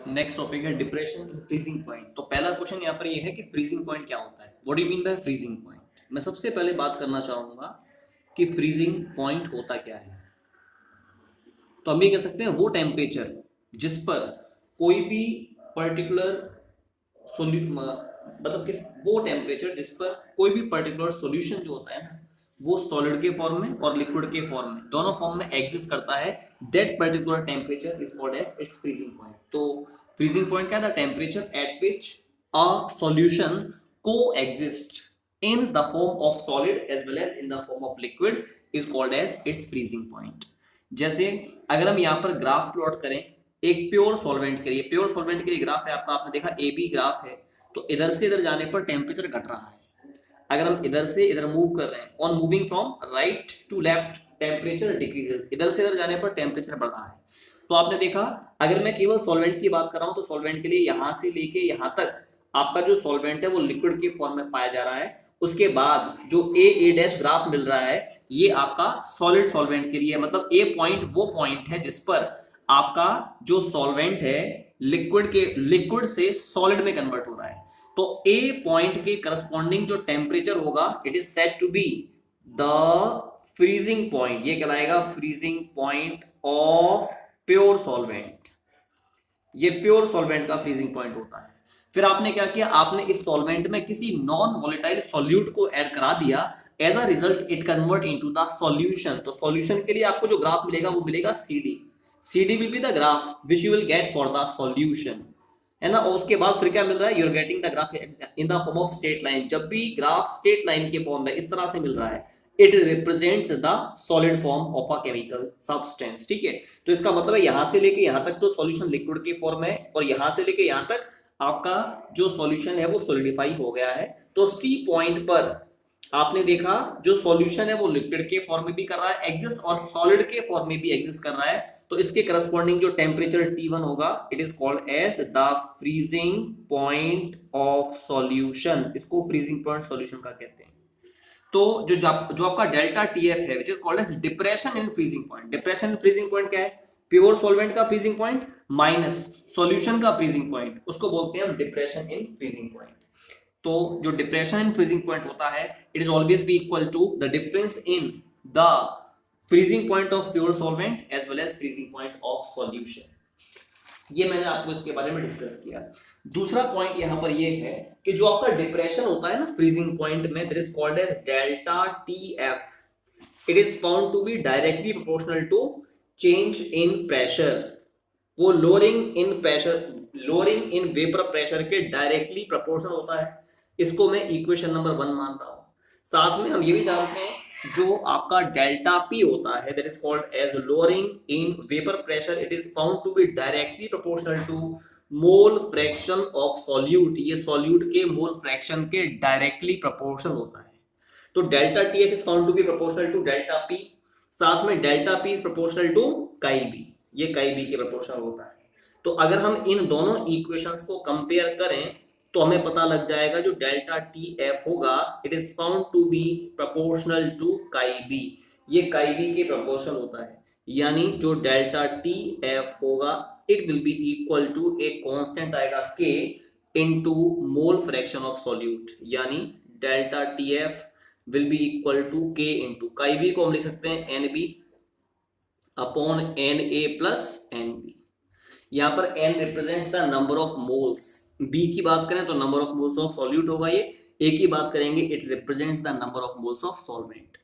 Next topic है depression freezing point. तो पहला क्वेश्चन यहाँ पर ये है कि फ्रीजिंग पॉइंट क्या होता है, what do you mean by freezing point. मैं सबसे पहले बात करना चाहूंगा कि फ्रीजिंग पॉइंट होता क्या है। तो हम ये कह सकते हैं वो टेम्परेचर जिस पर कोई भी पर्टिकुलर मतलब किस वो टेम्परेचर जिस पर कोई भी पर्टिकुलर सॉल्यूशन जो होता है ना, वो सॉलिड के फॉर्म में और लिक्विड के फॉर्म में, दोनों फॉर्म में एग्जिस्ट करता है, that particular temperature is called as its freezing point. तो फ्रीजिंग पॉइंट क्या है? The temperature at which a solution को exist in the form of solid as well as in the form of liquid is called as its freezing point। जैसे अगर हम यहाँ पर graph plot करें एक प्योर सॉल्वेंट के लिए, प्योर सॉल्वेंट के लिए ग्राफ है आपका, आपने देखा ए बी ग्राफ है, तो इधर से इधर जाने पर टेम्परेचर घट रहा है। अगर हम इधर से इधर मूव कर रहे हैं, on moving from right to left temperature decreases, इधर से इधर जाने पर टेम्परेचर बढ़ रहा है। तो आपने देखा अगर मैं केवल सॉल्वेंट की बात कर रहा हूं तो सॉल्वेंट के लिए यहां से लेके यहां तक आपका जो सॉल्वेंट है वो लिक्विड के फॉर्म में पाया जा रहा है। उसके बाद जो ए डैश ग्राफ मिल रहा है ये आपका सॉलिड सॉल्वेंट के लिए, मतलब ए पॉइंट वो पॉइंट है जिस पर आपका जो सॉल्वेंट है लिक्विड से सॉलिड में कन्वर्ट हो रहा है। तो ए पॉइंट के करस्पॉन्डिंग जो टेम्परेचर होगा it is said to be the freezing point. ये कहलाएगा freezing point of pure solvent. ये प्योर सॉल्वेंट का फ्रीजिंग पॉइंट होता है। फिर आपने क्या किया, आपने इस सॉल्वेंट में किसी नॉन वोलेटाइल सॉल्यूट को ऐड करा दिया, as a result it convert into the solution. तो सॉल्यूशन के लिए आपको जो ग्राफ मिलेगा वो मिलेगा CD will be the graph which you will get for the solution, है ना। और उसके बाद फिर क्या मिल रहा है, you are getting the graph in the form of straight line. जब भी ग्राफ स्ट्रेट लाइन के फॉर्म में इस तरह से मिल रहा है it represents the solid form of a chemical substance. ठीक है, तो इसका मतलब है यहां से लेके यहां तक तो सॉल्यूशन लिक्विड के फॉर्म में, और यहां से लेके यहां तक आपका जो सॉल्यूशन है वो सॉलिडिफाई हो गया है। तो सी पॉइंट पर आपने देखा जो सॉल्यूशन है वो लिक्विड के फॉर्म में भी कर रहा है एग्जिस्ट और सॉलिड के फॉर्म में भी एग्जिस्ट कर रहा है। तो इसके करस्पॉन्डिंग जो टेम्परेचर T1 होगा it is called as the freezing point of solution. इसको फ्रीजिंग पॉइंट सॉल्यूशन का कहते हैं। तो जो आपका डेल्टा TF है which is called as depression in freezing point. Depression in freezing point क्या है? प्योर सॉल्वेंट का फ्रीजिंग पॉइंट माइनस सॉल्यूशन का फ्रीजिंग पॉइंट, उसको बोलते हैं हम डिप्रेशन इन फ्रीजिंग पॉइंट। तो जो डिप्रेशन इन फ्रीजिंग पॉइंट होता है it is always be equal to the difference in the freezing point of pure solvent as well as freezing point of solution. ये मैंने आपको इसके बारे में डिस्कस किया। दूसरा पॉइंट यहां पर ये है कि जो आपका डिप्रेशन होता है ना फ्रीजिंग पॉइंट में, that is called as delta TF। It is found to be directly proportional to change in pressure. वो लोअरिंग इन वेपर प्रेशर के डायरेक्टली प्रोपोर्शनल होता है। इसको मैं इक्वेशन नंबर 1 मान रहा हूं। साथ में हम ये भी जानते हैं जो आपका डेल्टा P होता है that is called as lowering in vapour pressure, it is found to be directly proportional to mole fraction of solute. ये सॉल्यूट के मोल फ्रैक्शन के डायरेक्टली प्रोपोर्शनल होता है। तो delta TF is found to be proportional to delta P। साथ में delta P is proportional to chi B, ये chi b के प्रोपोर्शनल होता है। तो अगर हम इन दोनों इक्वेशंस को कंपेयर करें तो हमें पता लग जाएगा जो डेल्टा TF होगा it is found to be proportional to chi B. ये काई बी के प्रोपोर्शनल होता है, यानी जो डेल्टा TF होगा it will be equal to एक कांस्टेंट आएगा K into mole fraction of solute, यानी delta TF will be equal to K into chi b को हम लिख सकते हैं NB upon Na plus NB। यहां पर n represents the number of moles, b की बात करें तो number of moles of solute होगा ये, a की बात करेंगे it represents the number of moles of solvent.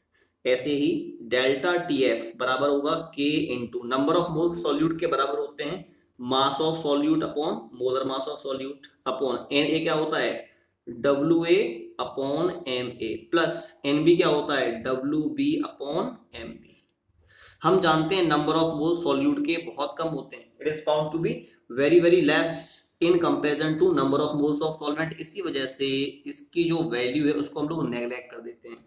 ऐसे ही डेल्टा TF बराबर होगा k into number of moles solute के बराबर होते हैं मास of solute upon molar mass of solute upon Na क्या होता है WA upon MA plus NB क्या होता है WB अपॉन MB। हम जानते हैं नंबर ऑफ मोल सॉल्यूट के बहुत कम होते हैं, it is found to be very very less in comparison to number of moles of solvent. इसी वजह से इसकी जो वैल्यू है उसको हम लोग नेग्लेक्ट कर देते हैं।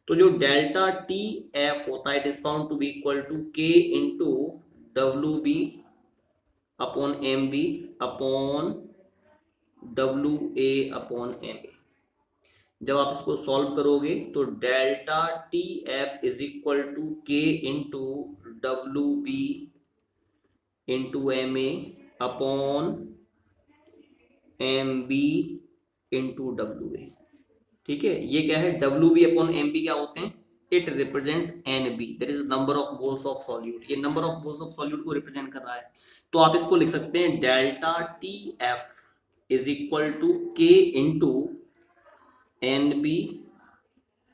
तो जो डेल्टा TF होता है it is found to be equal to K into WB upon MB upon WA upon MA। जब आप इसको सॉल्व करोगे तो delta TF is equal to K into WB into MA upon M B into W A. ठीक है, ये क्या है, W B upon M B क्या होते हैं, it represents N B, that is number of moles of solute. ये number of moles of solute को रिप्रेजेंट कर रहा है। तो आप इसको लिख सकते हैं delta T F is equal to K into N B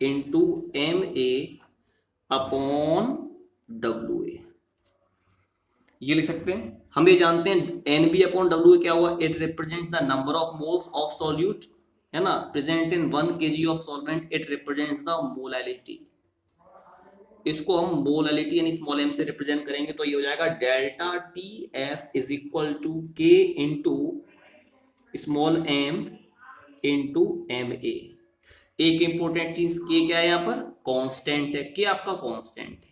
into M A upon W A. ये लिख सकते हैं। हम ये जानते हैं एन बी अपॉन डब्ल्यू क्या हुआ, it represents the number of moles of solute, है ना, present in 1 kg of solvent, it represents the molality. इसको हम मोलैलिटी यानी स्मॉल एम से रिप्रेजेंट करेंगे तो ये हो जाएगा delta T F is equal to K into small m into M A. एक इंपॉर्टेंट चीज के क्या है यहाँ पर, कांस्टेंट है, के आपका कांस्टेंट है,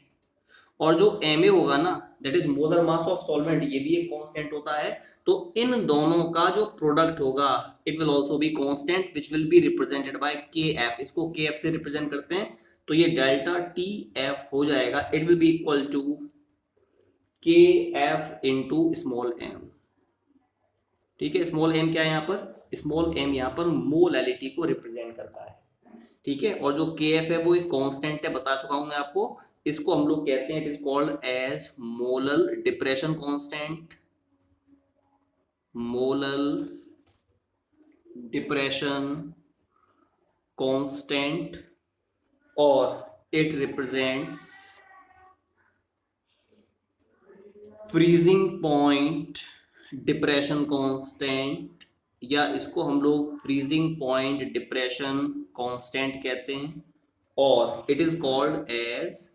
और जो एम ए होगा ना that is molar mass of solvent, ये भी एक कांस्टेंट होता है। तो इन दोनों का जो प्रोडक्ट होगा it will also be constant which will be represented by के एफ। इसको के एफ से रिप्रेजेंट करते हैं तो ये डेल्टा टी एफ हो जाएगा, it will be equal to K F into small M. ठीक है, स्मॉल एम क्या है यहाँ पर, स्मॉल एम यहाँ पर मोलैलिटी को रिप्रेजेंट करता है। ठीक है, और जो के एफ है वो एक कांस्टेंट है, बता चुका हूं मैं आपको। इसको हम लोग कहते हैं, it is called as molal depression constant, molal depression constant, और it represents freezing point depression constant, या इसको हम लोग फ्रीजिंग पॉइंट डिप्रेशन कांस्टेंट कहते हैं, और it is called as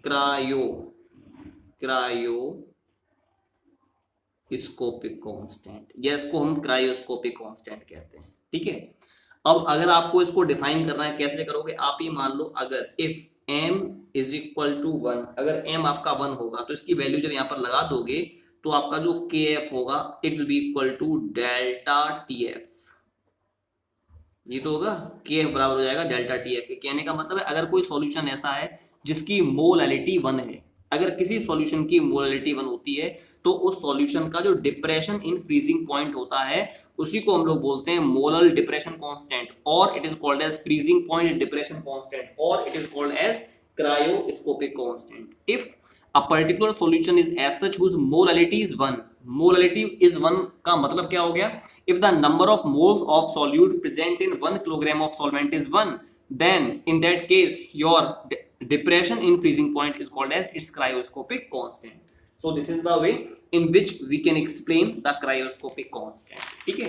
cryoscopic constant, या इसको हम क्रायोस्कोपिक कांस्टेंट कहते हैं। ठीक है, अब अगर आपको इसको डिफाइन करना है कैसे करोगे, आप ये मान लो अगर if m is equal to 1, अगर m आपका 1 होगा तो इसकी वैल्यू जब यहाँ पर लगा दोगे तो आपका जो kf होगा it will be equal to delta tf। ये तो होगा kf बराबर हो जाएगा डेल्टा tf के। कहने का मतलब है अगर कोई सॉल्यूशन ऐसा है जिसकी मोलैलिटी 1 है, अगर किसी सॉल्यूशन की मोलैलिटी 1 होती है तो उस सॉल्यूशन का जो डिप्रेशन इन फ्रीजिंग पॉइंट होता है उसी को हम लोग बोलते हैं मोलल डिप्रेशन कांस्टेंट, और it is called as freezing point depression constant, और it is called as cryoscopic constant. If a particular solution is as such whose molality is 1, molality is 1 का मतलब क्या हो गया, if the number of moles of solute present in 1 kilogram of solvent is 1, then in that case your depression in freezing point is called as its cryoscopic constant. So this is the way in which we can explain the cryoscopic constant. ठीक है,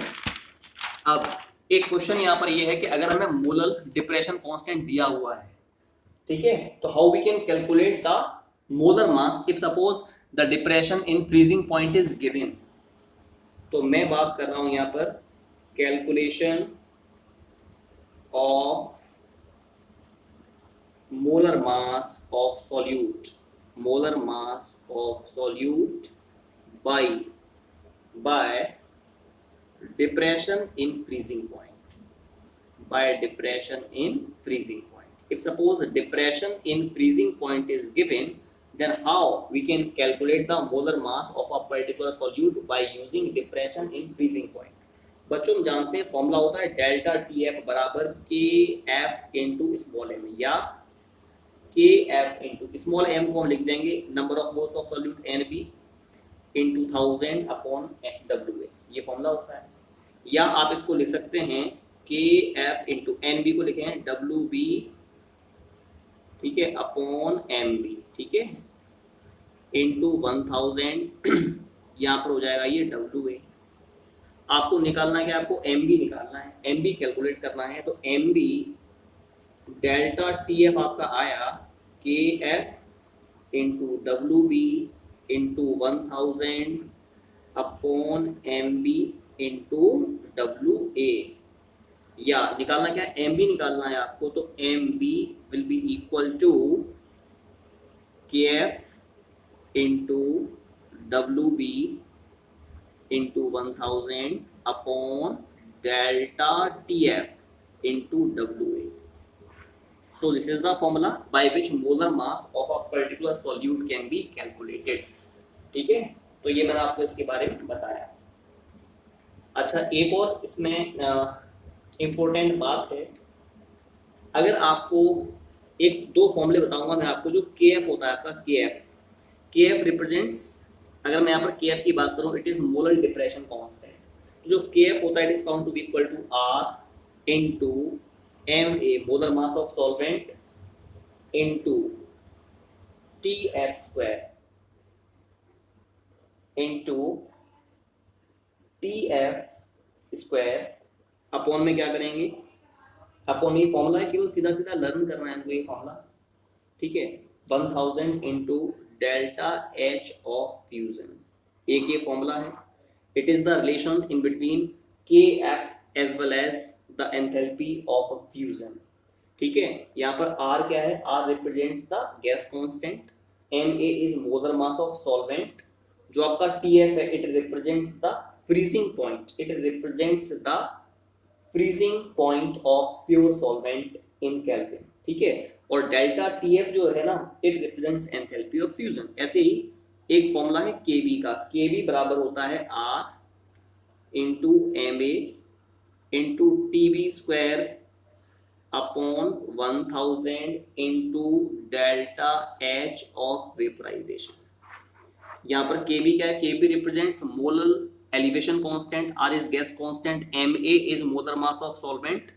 अब एक question यहाँ पर ये है कि अगर हमें मोलल डिप्रेशन कांस्टेंट दिया हुआ है, ठीक है, तो how we can calculate the molar mass if suppose the depression in freezing point is given। तो मैं बात कर रहा हूं यहां पर calculation of molar mass of solute, molar mass of solute by depression in freezing point, by depression in freezing point. if suppose depression in freezing point is given, then how we can calculate the molar mass of a particular solute by using depression in freezing point। बच्चों हम जानते हैं formula होता है delta T F बराबर के F into small M, या के एफ इंटू स्मॉल एम को हम लिख देंगे number of moles of solute N B into 1000 upon W A, ये फॉर्मूला होता है। या आप इसको लिख सकते हैं के एफ इंटू एन बी को लिखे हैं डब्ल्यू बी, ठीक है, अपॉन एम बी, ठीक है, इंटू 1000 यहाँ पर हो जाएगा ये डब्ल्यू ए। आपको निकालना है, आपको एम बी निकालना है, एम बी कैलकुलेट करना है। तो M B delta T F आपका आया K F into W B into 1000 upon M B into W A. या निकालना क्या है, एम बी निकालना है आपको, तो M B will be equal to K F into W B into 1000 upon delta T F into W A. So this is the formula by which molar mass of a particular solute can be calculated. ठीक है, तो ये मैंने आपको इसके बारे में बताया। अच्छा अच्छा, एक और इसमें इम्पोर्टेंट बात है, अगर आपको एक दो फॉर्मूले बताऊंगा मैं आपको, जो के एफ होता है आपका, के एफ रिप्रेजेंट्स, अगर मैं यहाँ पर के एफ की बात करूँ, it is molar depression constant. जो के एफ होता है it is found to be equal to R into M A, molar mass of solvent, into T F square into T F square upon में क्या करेंगे, upon ये formula है, केवल सीधा सीधा लर्न करना है हमको ये फॉर्मूला, ठीक है। 1000 into delta H of fusion, एक ये फॉर्मूला है। It is the relation in between K F as well as the enthalpy of a fusion, ठीक है। यहाँ पर आर क्या है, R represents the gas constant, M A is molar mass of solvent, जो आपका टी एफ है it represents the freezing point, it represents the freezing point of pure solvent in kelvin, ठीक है। और डेल्टा टी एफ जो है ना, it represents enthalpy of fusion. ऐसे ही एक फॉर्मूला है केवी का, केवी बराबर होता है R into M A into T B square upon 1000 into delta H of vaporisation. यहाँ पर केबी क्या है, K B represents molar elevation constant, R is gas constant, Ma is molar mass of solvent,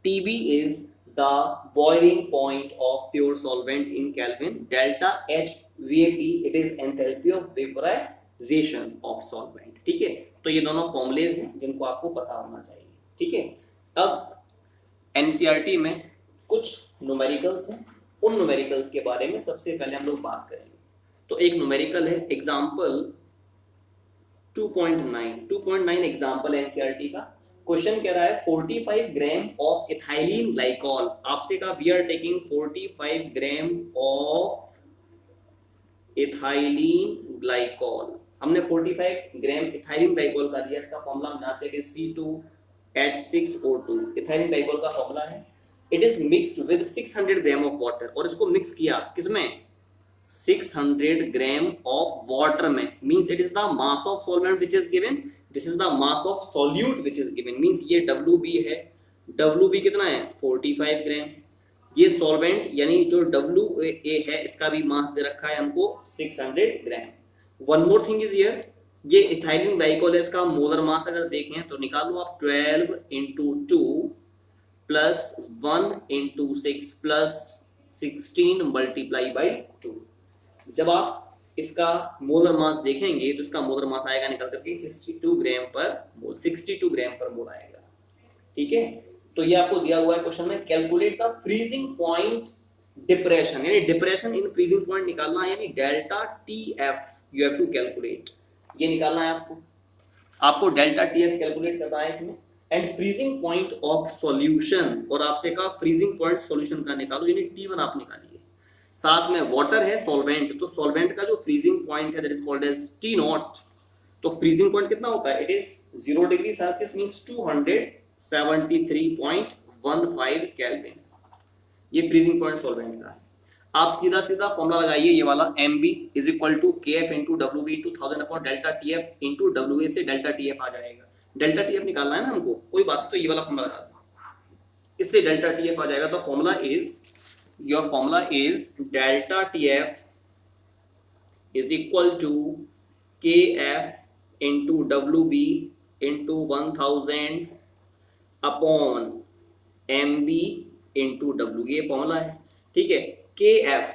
Tb is the boiling point of pure solvent in Kelvin, delta H VAP it is enthalpy of vaporization of solvent, ठीक है। तो ये दोनों formulas हैं जिनको आपको पता होना चाहिए, ठीक है। अब एनसीईआरटी में कुछ न्यूमेरिकल्स हैं, उन न्यूमेरिकल्स के बारे में सबसे पहले हम लोग बात करेंगे। तो एक न्यूमेरिकल है एग्जाम्पल 2.9 एग्जाम्पल एनसीईआरटी का। क्वेश्चन कह रहा है 45 ग्राम ऑफ इथाइलिन ग्लाइकॉल, आपसे कहा we are taking 45 gram of ethylene glycol, हमने 45 ग्राम इथाइलिन ग्लाइकॉल का दिया, इसका फॉर्मूला हम जानते हैं C2H6O2, इथाइलिन ग्लाइकॉल का फॉर्मूला है। It is mixed with 600 gram of water, और इसको मिक्स किया किसमें, 600 ग्राम ऑफ वाटर में, means it is the mass of solvent which is given, this is the mass of solute which is given, means ये WB है, WB कितना है 45 ग्राम, ये सॉल्वेंट यानी जो WA है इसका भी मास दे रखा है हमको 600 gram. One more thing is here, ये इथाइलिन ग्लाइकॉल है, इसका मोलर मास अगर देखें तो निकालो आप 12 into 2 plus 1 into 6 plus 16 multiply by 2। जब आप इसका मोलर मास देखेंगे तो इसका मोलर मास आएगा निकल करके 62 ग्राम पर मोल, 62 ग्राम पर मोल आएगा, ठीक है। तो ये आपको दिया हुआ है क्वेश्चन में, calculate the freezing point depression, यानी डिप्रेशन इन फ्रीजिंग पॉइंट निकालना है, यानी delta TF you have to calculate, ये निकालना है आपको डेल्टा टीएफ कैलकुलेट करना है इसमें, and freezing point of solution, और आपसे कहा फ्रीजिंग पॉइंट सॉल्यूशन का निकालो, यानी T1 आप निकालिए। साथ में वाटर है सॉल्वेंट, तो सॉल्वेंट का जो फ्रीजिंग पॉइंट है that is called as T0, तो फ्रीजिंग पॉइंट कितना होता है, it is 0 degree Celsius means 273.15 kelvin, ये फ्रीजिंग पॉइंट सॉल्वेंट का है। आप सीधा सीधा फॉर्मूला लगाइए ये वाला, MB is equal to KF into WB 2000 upon delta TF into WA से डेल्टा TF आ जाएगा, डेल्टा TF निकालना है ना हमको, कोई बात, तो ये वाला फॉर्मूला लगा दो, इससे डेल्टा TF आ जाएगा। तो formula is, your formula is delta TF is equal to KF into WB into 1000 upon MB into W, ये फॉर्मूला है, ठीक है। KF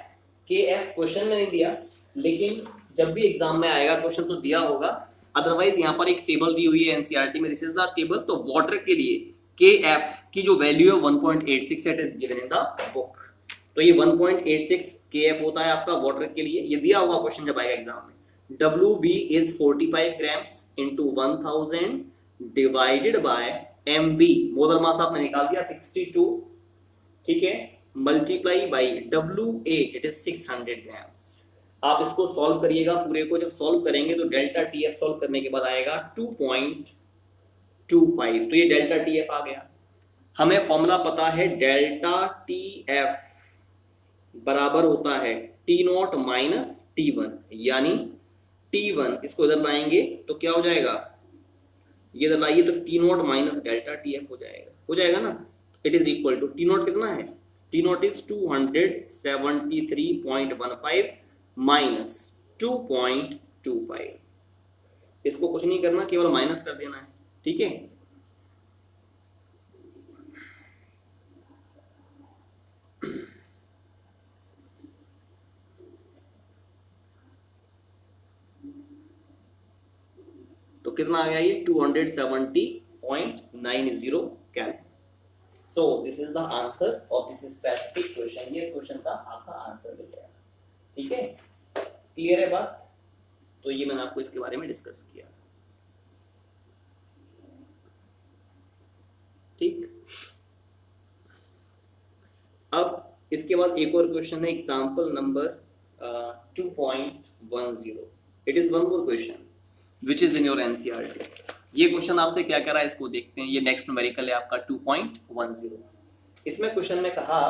क्वेश्चन में नहीं दिया, लेकिन जब भी एग्जाम में आएगा क्वेश्चन तो दिया होगा, अदरवाइज यहाँ पर एक टेबल दी हुई है एनसीईआरटी में, दिस इज द टेबल। तो वाटर के लिए KF की जो वैल्यू है 1.86 it is given in the book, तो ये 1.86 KF होता है आपका वाटर के लिए, ये दिया हुआ क्वेश्चन जब आएगा एग्जाम में। WB is 45 grams into 1000 divided bye MB, molar mass आपने निकाल दिया 62, ठीक है, multiply by WA it is 600 grams. आप इसको सॉल्व करिएगा पूरे को, जब सॉल्व करेंगे तो डेल्टा TF सॉल्व करने के बाद आएगा 2.25, तो ये डेल्टा TF आ गया। हमें फॉर्मूला पता है डेल्टा TF बराबर होता है T0 माइनस T1, यानी T1 इसको इधर लाएंगे तो क्या हो जाएगा ये लगाइए तो T not minus delta T F हो जाएगा ना। It is equal to T not कितना है, टी नॉट इज 273.15 माइनस 2.25। इसको कुछ नहीं करना, केवल माइनस कर देना है, ठीक है। तो कितना आ गया ये 270.90 calorie. So this is the answer of this specific question. ये क्वेश्चन का आपका आंसर मिल जाएगा, ठीक है। क्लियर है बात? तो ये मैंने आपको इसके बारे में डिस्कस किया, ठीक। अब इसके बाद एक और क्वेश्चन है, example number 2.10। It is one more question which is in your NCERT. ये क्वेश्चन आपसे क्या कह रहा है, इसको देखते हैं। ये नेक्स्ट न्यूमेरिकल है आपका 2.10। इसमें क्वेश्चन में कहा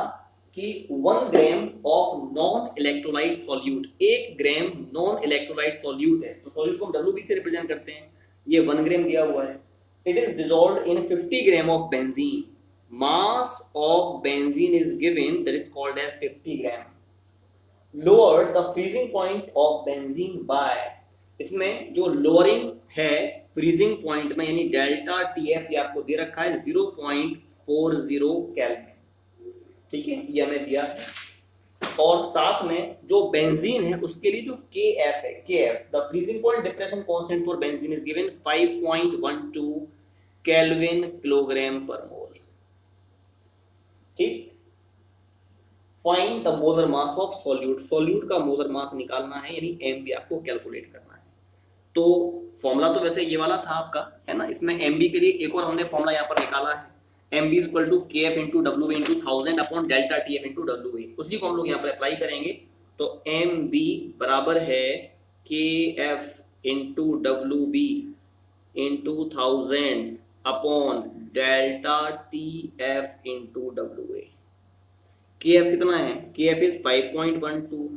कि 1 gram of non electrolyte solute, 1 gram non electrolyte solute है, तो सॉल्यूट को हम डब्ल्यूबी से रिप्रेजेंट करते हैं। ये 1 ग्राम दिया हुआ है। It is dissolved in 50 gram of benzene. Mass of benzene is given, that is called as 50 gram. Lower the freezing point of benzene by, इसमें जो लोअरिंग है फ्रीजिंग पॉइंट में, यानी डेल्टा टीएफ ये आपको दे रखा है 0.40 केल्विन, ठीक है, ये हमें दिया है। और साथ में जो बेंजीन है उसके लिए जो केएफ है, KF the freezing point depression constant for benzene is given 5.12 kelvin kilogram पर मोल, ठीक। Find the molar mass of solute, solute का मोलर मास निकालना है, यानी एम बी आपको कैलकुलेट करना है। तो फॉर्मूला तो वैसे ये वाला था आपका, है ना। इसमें एम बी के लिए एक और हमने फॉर्मूला यहाँ पर निकाला है, M B equal to K F into W into 1000 upon delta T F into W ए। उसी को हम लोग यहाँ पर अप्लाई करेंगे। तो एम बी बराबर है K F into W B into 1000 upon delta T F into W A. K F कितना है, K F is 5.12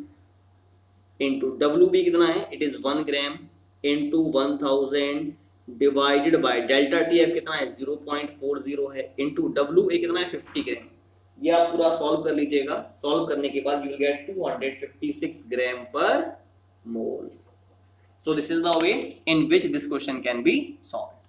into W B कितना है, it is 1 gram into 1000 divided by delta T F कितना है 0.40 है, into W ए कितना है 50 ग्राम। ये आप पूरा सॉल्व कर लीजिएगा। सॉल्व करने के बाद you will gate 256 gram per mole. So this is the way in which this question can be solve.